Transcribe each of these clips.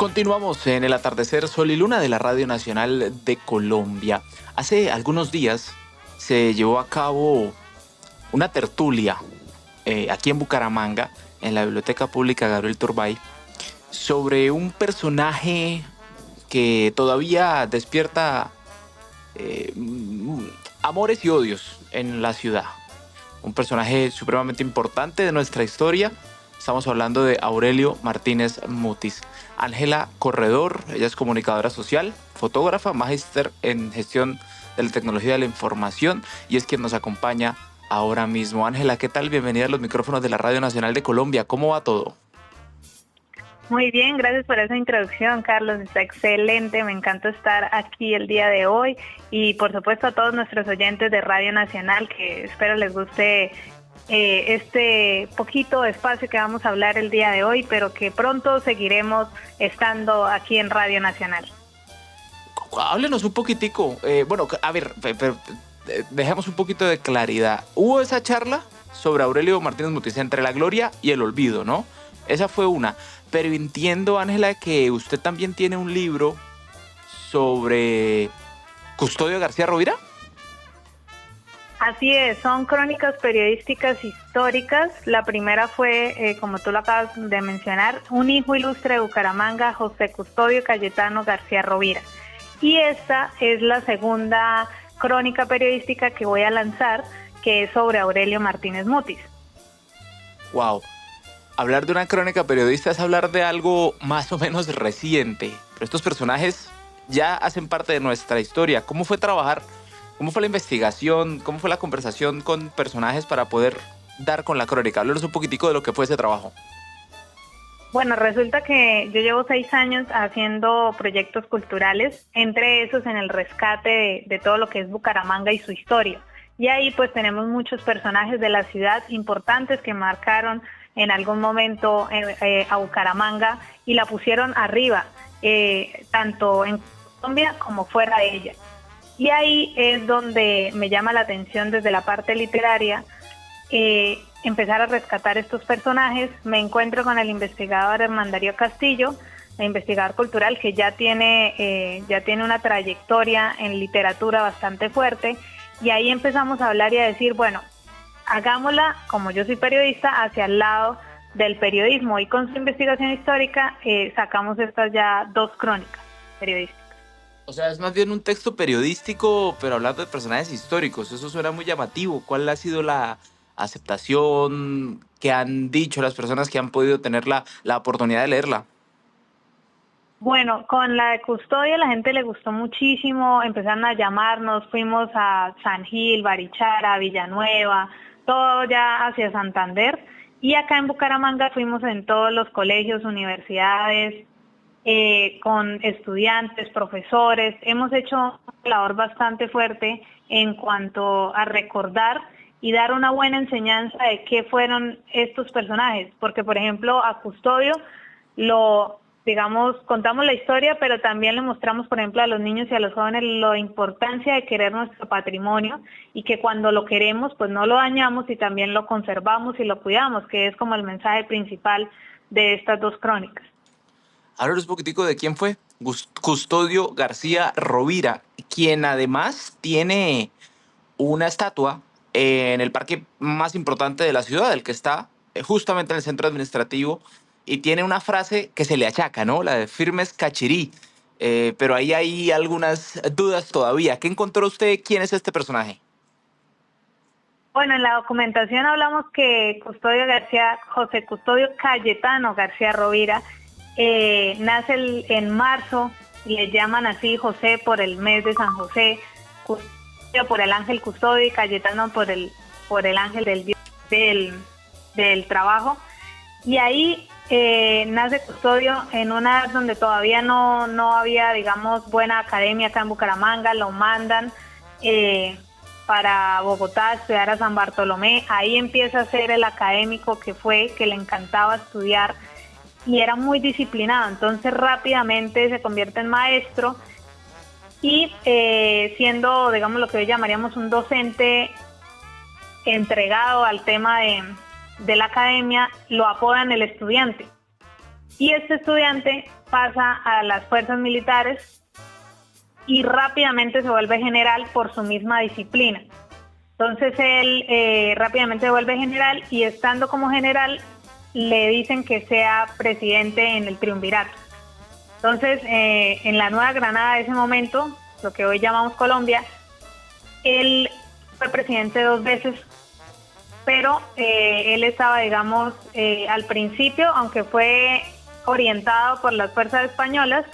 Continuamos en el atardecer Sol y Luna de la Radio Nacional de Colombia. Hace algunos días se llevó a cabo una tertulia aquí en Bucaramanga, en la Biblioteca Pública Gabriel Turbay, sobre un personaje que todavía despierta amores y odios en la ciudad. Un personaje supremamente importante de nuestra historia. Estamos hablando de Aurelio Martínez Mutis. Ángela Corredor, ella es comunicadora social, fotógrafa, magíster en gestión de la tecnología de la información y es quien nos acompaña ahora mismo. Ángela, ¿qué tal? Bienvenida a los micrófonos de la Radio Nacional de Colombia. ¿Cómo va todo? Muy bien, gracias por esa introducción, Carlos. Está excelente, me encanta estar aquí el día de hoy y por supuesto a todos nuestros oyentes de Radio Nacional que espero les guste este poquito espacio que vamos a hablar el día de hoy, pero que pronto seguiremos estando aquí en Radio Nacional. Háblenos un poquitico, dejemos un poquito de claridad. Hubo esa charla sobre Aurelio Martínez Mutis, entre la gloria y el olvido, ¿no? Esa fue una, pero entiendo, Ángela, que usted también tiene un libro sobre Custodio García Rovira. Así es, son crónicas periodísticas históricas. La primera fue, como tú lo acabas de mencionar, un hijo ilustre de Bucaramanga, José Custodio Cayetano García Rovira. Y esta es la segunda crónica periodística que voy a lanzar, que es sobre Aurelio Martínez Mutis. Wow, hablar de una crónica periodista es hablar de algo más o menos reciente, pero estos personajes ya hacen parte de nuestra historia. ¿Cómo fue trabajar? ¿Cómo fue la investigación? ¿Cómo fue la conversación con personajes para poder dar con la crónica? Háblanos un poquitico de lo que fue ese trabajo. Bueno, resulta que yo llevo 6 años haciendo proyectos culturales, entre esos en el rescate de todo lo que es Bucaramanga y su historia. Y ahí pues tenemos muchos personajes de la ciudad importantes que marcaron en algún momento a Bucaramanga y la pusieron arriba, tanto en Colombia como fuera de ella. Y ahí es donde me llama la atención desde la parte literaria empezar a rescatar estos personajes. Me encuentro con el investigador Hernán Darío Castillo, el investigador cultural que ya tiene una trayectoria en literatura bastante fuerte, y ahí empezamos a hablar y a decir, bueno, hagámosla, como yo soy periodista, hacia el lado del periodismo, y con su investigación histórica sacamos estas ya 2 crónicas periodísticas. O sea, es más bien un texto periodístico, pero hablando de personajes históricos. Eso suena muy llamativo. ¿Cuál ha sido la aceptación que han dicho las personas que han podido tener la oportunidad de leerla? Bueno, con la de Custodio la gente le gustó muchísimo, empezaron a llamarnos, fuimos a San Gil, Barichara, Villanueva, todo ya hacia Santander, y acá en Bucaramanga fuimos en todos los colegios, universidades, con estudiantes, profesores. Hemos hecho una labor bastante fuerte en cuanto a recordar y dar una buena enseñanza de qué fueron estos personajes, porque por ejemplo a Custodio contamos la historia, pero también le mostramos, por ejemplo, a los niños y a los jóvenes la importancia de querer nuestro patrimonio y que cuando lo queremos, pues no lo dañamos y también lo conservamos y lo cuidamos, que es como el mensaje principal de estas 2 crónicas. Háblanos un poquitico de quién fue Custodio García Rovira, quien además tiene una estatua en el parque más importante de la ciudad, el que está justamente en el centro administrativo, y tiene una frase que se le achaca, ¿no? La de Firmes Cachirí. Pero ahí hay algunas dudas todavía. ¿Qué encontró usted? ¿Quién es este personaje? Bueno, en la documentación hablamos que José Custodio Cayetano García Rovira nace en marzo, le llaman así José por el mes de San José, Custodio por el ángel Custodio y Cayetano por el ángel del dios del trabajo. Y ahí nace Custodio en una edad donde todavía no había, digamos, buena academia acá en Bucaramanga. Lo mandan para Bogotá a estudiar a San Bartolomé. Ahí empieza a ser el académico que le encantaba estudiar y era muy disciplinado. Entonces rápidamente se convierte en maestro y siendo, digamos, lo que hoy llamaríamos un docente entregado al tema de la academia, lo apodan el estudiante. y este estudiante pasa a las fuerzas militares y rápidamente se vuelve general por su misma disciplina. Entonces él rápidamente se vuelve general y estando como general le dicen que sea presidente en el triunvirato. Entonces en la Nueva Granada de ese momento, lo que hoy llamamos Colombia, él fue presidente 2 veces, pero él estaba, digamos, al principio, aunque fue orientado por las fuerzas españolas,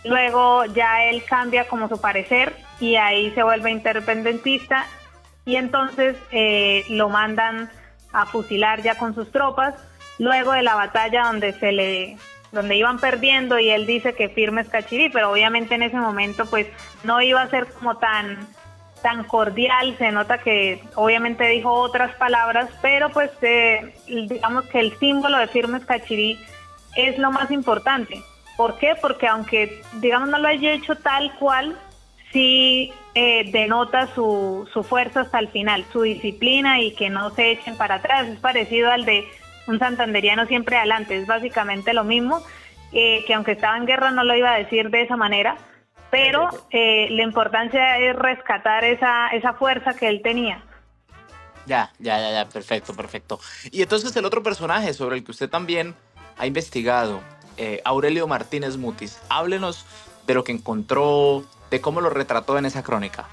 luego ya él cambia como su parecer y ahí se vuelve independentista y entonces lo mandan a fusilar ya con sus tropas, luego de la batalla donde iban perdiendo y él dice que firme es Cachirí, pero obviamente en ese momento pues no iba a ser como tan cordial, se nota que obviamente dijo otras palabras, pero pues digamos que el símbolo de Firmes Cachirí es lo más importante. ¿Por qué? Porque aunque digamos no lo haya hecho tal cual, sí denota su fuerza hasta el final, su disciplina y que no se echen para atrás. Es parecido al de un santanderiano siempre adelante, es básicamente lo mismo, que aunque estaba en guerra no lo iba a decir de esa manera, pero la importancia es rescatar esa fuerza que él tenía. Ya, perfecto. Y entonces el otro personaje sobre el que usted también ha investigado, Aurelio Martínez Mutis, háblenos de lo que encontró, de cómo lo retrató en esa crónica.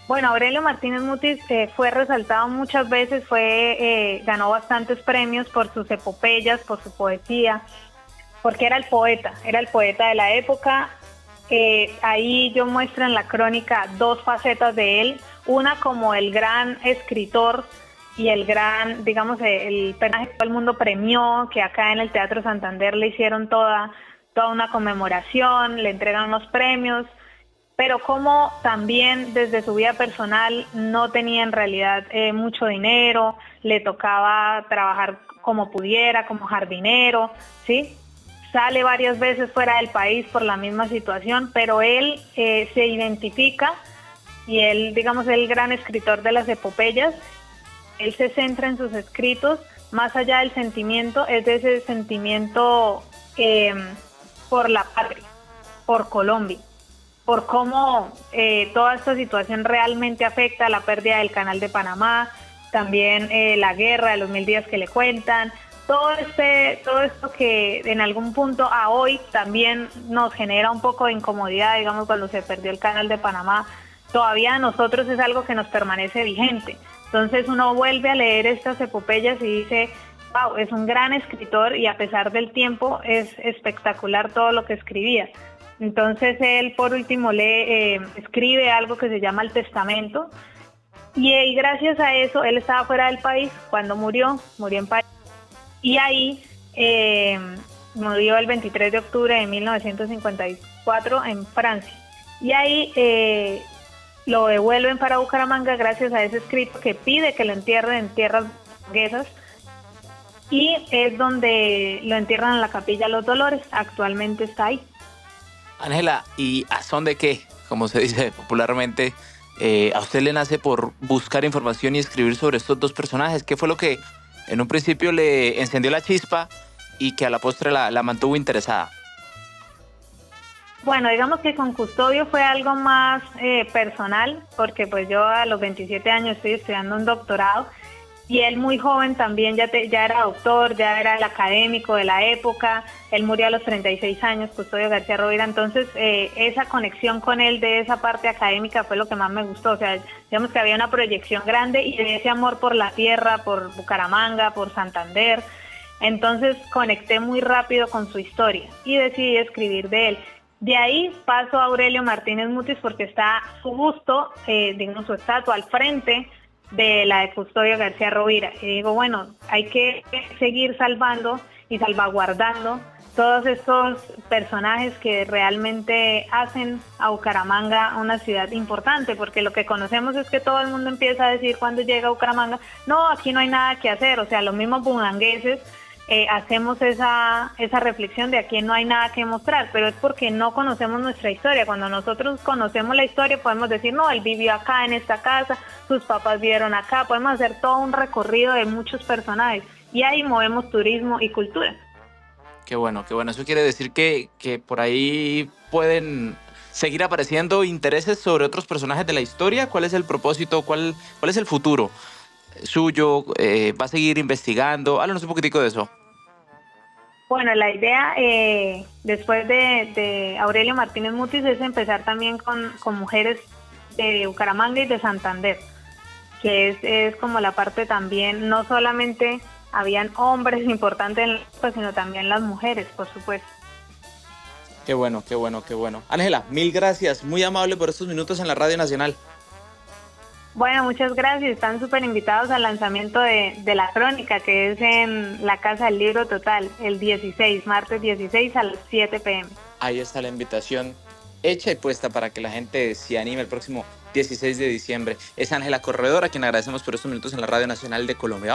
Bueno, Aurelio Martínez Mutis fue resaltado muchas veces, ganó bastantes premios por sus epopeyas, por su poesía, porque era el poeta de la época. Ahí yo muestro en la crónica 2 facetas de él, una como el gran escritor y el gran, digamos, el personaje que todo el mundo premió, que acá en el Teatro Santander le hicieron toda una conmemoración, le entregan unos premios, pero como también desde su vida personal no tenía en realidad mucho dinero, le tocaba trabajar como pudiera, como jardinero, ¿sí? Sale varias veces fuera del país por la misma situación, pero él se identifica y él, digamos, es el gran escritor de las epopeyas. Él se centra en sus escritos, más allá del sentimiento, es de ese sentimiento por la patria, por Colombia, por cómo toda esta situación realmente afecta a la pérdida del Canal de Panamá, también la guerra de los 1000 días que le cuentan, todo esto que en algún punto a hoy también nos genera un poco de incomodidad, digamos, cuando se perdió el Canal de Panamá, todavía a nosotros es algo que nos permanece vigente. Entonces uno vuelve a leer estas epopeyas y dice, wow, es un gran escritor y a pesar del tiempo es espectacular todo lo que escribía. Entonces él por último escribe algo que se llama el Testamento y gracias a eso él estaba fuera del país cuando murió en París. Y ahí murió el 23 de octubre de 1954 en Francia. Y ahí lo devuelven para Bucaramanga gracias a ese escrito que pide que lo entierren en tierras burguesas. Y es donde lo entierran en la Capilla Los Dolores. Actualmente está ahí. Ángela, ¿y a son de qué? Como se dice popularmente, ¿a usted le nace por buscar información y escribir sobre estos 2 personajes? ¿Qué fue lo que en un principio le encendió la chispa y que a la postre la mantuvo interesada? Bueno, digamos que con Custodio fue algo más personal, porque pues yo a los 27 años estoy estudiando un doctorado y él muy joven también ya era doctor, ya era el académico de la época, él murió a los 36 años, Custodio García Rovira, entonces esa conexión con él de esa parte académica fue lo que más me gustó, o sea, digamos que había una proyección grande y de ese amor por la tierra, por Bucaramanga, por Santander, entonces conecté muy rápido con su historia y decidí escribir de él. De ahí paso a Aurelio Martínez Mutis porque está su busto, digamos su estatua al frente de la de Custodio García Rovira. Y digo, bueno, hay que seguir salvando y salvaguardando todos estos personajes que realmente hacen a Bucaramanga una ciudad importante, porque lo que conocemos es que todo el mundo empieza a decir cuando llega a Bucaramanga, no, aquí no hay nada que hacer, o sea, los mismos bumangueses hacemos esa reflexión de aquí no hay nada que mostrar, pero es porque no conocemos nuestra historia. Cuando nosotros conocemos la historia podemos decir, no, él vivió acá en esta casa, sus papás vivieron acá, podemos hacer todo un recorrido de muchos personajes y ahí movemos turismo y cultura. Qué bueno, qué bueno. Eso quiere decir que por ahí pueden seguir apareciendo intereses sobre otros personajes de la historia. ¿Cuál es el propósito? ¿Cuál es el futuro suyo? ¿Va a seguir investigando? Háblanos un poquitico de eso. Bueno, la idea después de Aurelio Martínez Mutis es empezar también con mujeres de Bucaramanga y de Santander, que es como la parte también, no solamente habían hombres importantes en la época, sino también las mujeres, por supuesto. Qué bueno, qué bueno, qué bueno. Ángela, mil gracias. Muy amable por estos minutos en la Radio Nacional. Bueno, muchas gracias. Están súper invitados al lanzamiento de la crónica, que es en la Casa del Libro Total, el 16, martes 16 a las 7 p.m. Ahí está la invitación hecha y puesta para que la gente se anime el próximo 16 de diciembre. Es Ángela Corredor, a quien agradecemos por estos minutos en la Radio Nacional de Colombia.